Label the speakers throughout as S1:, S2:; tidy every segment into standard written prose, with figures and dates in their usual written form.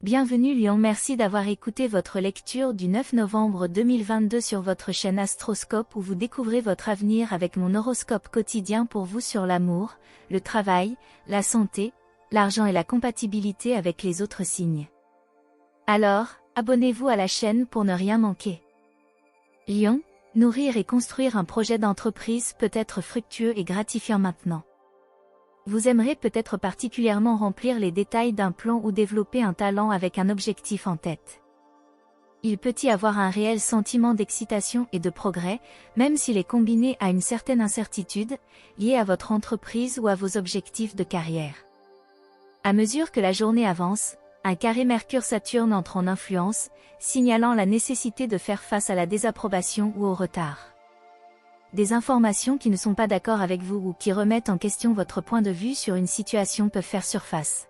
S1: Bienvenue Lion, merci d'avoir écouté votre lecture du 9 novembre 2022 sur votre chaîne Astroscope où vous découvrez votre avenir avec mon horoscope quotidien pour vous sur l'amour, le travail, la santé, l'argent et la compatibilité avec les autres signes. Alors, abonnez-vous à la chaîne pour ne rien manquer. Lion, nourrir et construire un projet d'entreprise peut être fructueux et gratifiant maintenant. Vous aimerez peut-être particulièrement remplir les détails d'un plan ou développer un talent avec un objectif en tête. Il peut y avoir un réel sentiment d'excitation et de progrès, même s'il est combiné à une certaine incertitude, liée à votre entreprise ou à vos objectifs de carrière. À mesure que la journée avance, un carré Mercure-Saturne entre en influence, signalant la nécessité de faire face à la désapprobation ou au retard. Des informations qui ne sont pas d'accord avec vous ou qui remettent en question votre point de vue sur une situation peuvent faire surface.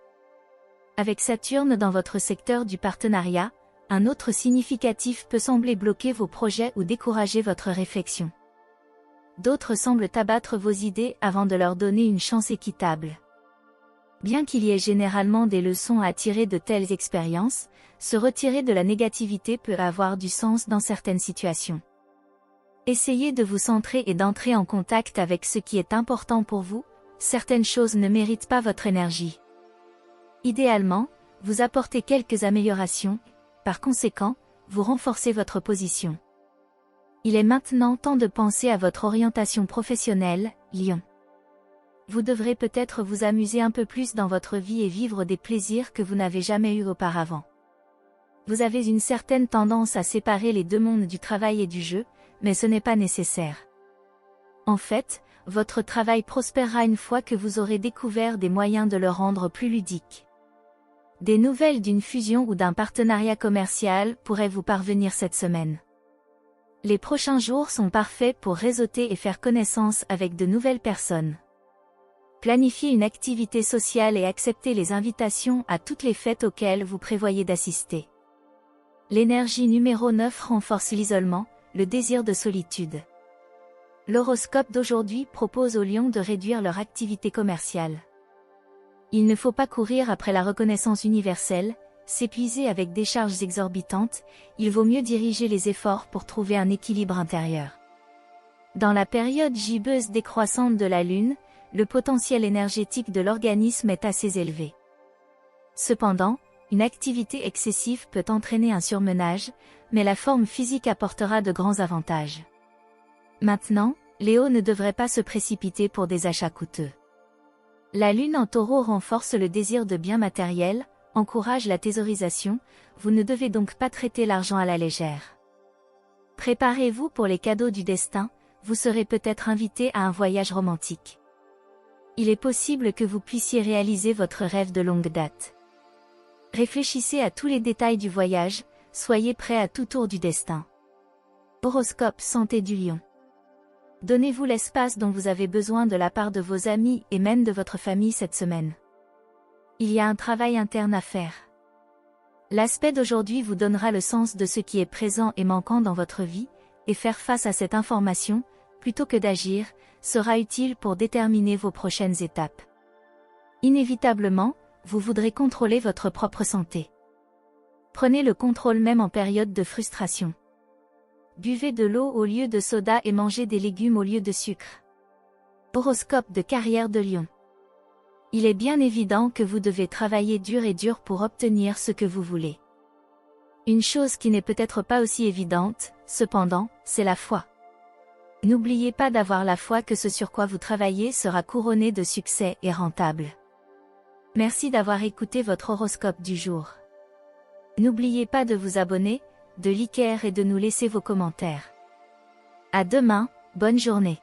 S1: Avec Saturne dans votre secteur du partenariat, un autre significatif peut sembler bloquer vos projets ou décourager votre réflexion. D'autres semblent abattre vos idées avant de leur donner une chance équitable. Bien qu'il y ait généralement des leçons à tirer de telles expériences, se retirer de la négativité peut avoir du sens dans certaines situations. Essayez de vous centrer et d'entrer en contact avec ce qui est important pour vous, certaines choses ne méritent pas votre énergie. Idéalement, vous apportez quelques améliorations, par conséquent, vous renforcez votre position. Il est maintenant temps de penser à votre orientation professionnelle, Lion. Vous devrez peut-être vous amuser un peu plus dans votre vie et vivre des plaisirs que vous n'avez jamais eus auparavant. Vous avez une certaine tendance à séparer les deux mondes du travail et du jeu, mais ce n'est pas nécessaire. En fait, votre travail prospérera une fois que vous aurez découvert des moyens de le rendre plus ludique. Des nouvelles d'une fusion ou d'un partenariat commercial pourraient vous parvenir cette semaine. Les prochains jours sont parfaits pour réseauter et faire connaissance avec de nouvelles personnes. Planifiez une activité sociale et acceptez les invitations à toutes les fêtes auxquelles vous prévoyez d'assister. L'énergie numéro 9 renforce l'isolement, le désir de solitude. L'horoscope d'aujourd'hui propose aux lions de réduire leur activité commerciale. Il ne faut pas courir après la reconnaissance universelle, s'épuiser avec des charges exorbitantes, il vaut mieux diriger les efforts pour trouver un équilibre intérieur. Dans la période gibbeuse décroissante de la Lune, le potentiel énergétique de l'organisme est assez élevé. Cependant, une activité excessive peut entraîner un surmenage, mais la forme physique apportera de grands avantages. Maintenant, Léo ne devrait pas se précipiter pour des achats coûteux. La Lune en Taureau renforce le désir de biens matériels, encourage la thésaurisation, vous ne devez donc pas traiter l'argent à la légère. Préparez-vous pour les cadeaux du destin, vous serez peut-être invité à un voyage romantique. Il est possible que vous puissiez réaliser votre rêve de longue date. Réfléchissez à tous les détails du voyage, soyez prêt à tout tour du destin. Horoscope santé du Lion. Donnez-vous l'espace dont vous avez besoin de la part de vos amis et même de votre famille cette semaine. Il y a un travail interne à faire. L'aspect d'aujourd'hui vous donnera le sens de ce qui est présent et manquant dans votre vie, et faire face à cette information, plutôt que d'agir, sera utile pour déterminer vos prochaines étapes. Inévitablement, vous voudrez contrôler votre propre santé. Prenez le contrôle même en période de frustration. Buvez de l'eau au lieu de soda et mangez des légumes au lieu de sucre. Horoscope de carrière de Lion. Il est bien évident que vous devez travailler dur et dur pour obtenir ce que vous voulez. Une chose qui n'est peut-être pas aussi évidente, cependant, c'est la foi. N'oubliez pas d'avoir la foi que ce sur quoi vous travaillez sera couronné de succès et rentable. Merci d'avoir écouté votre horoscope du jour. N'oubliez pas de vous abonner, de liker et de nous laisser vos commentaires. À demain, bonne journée.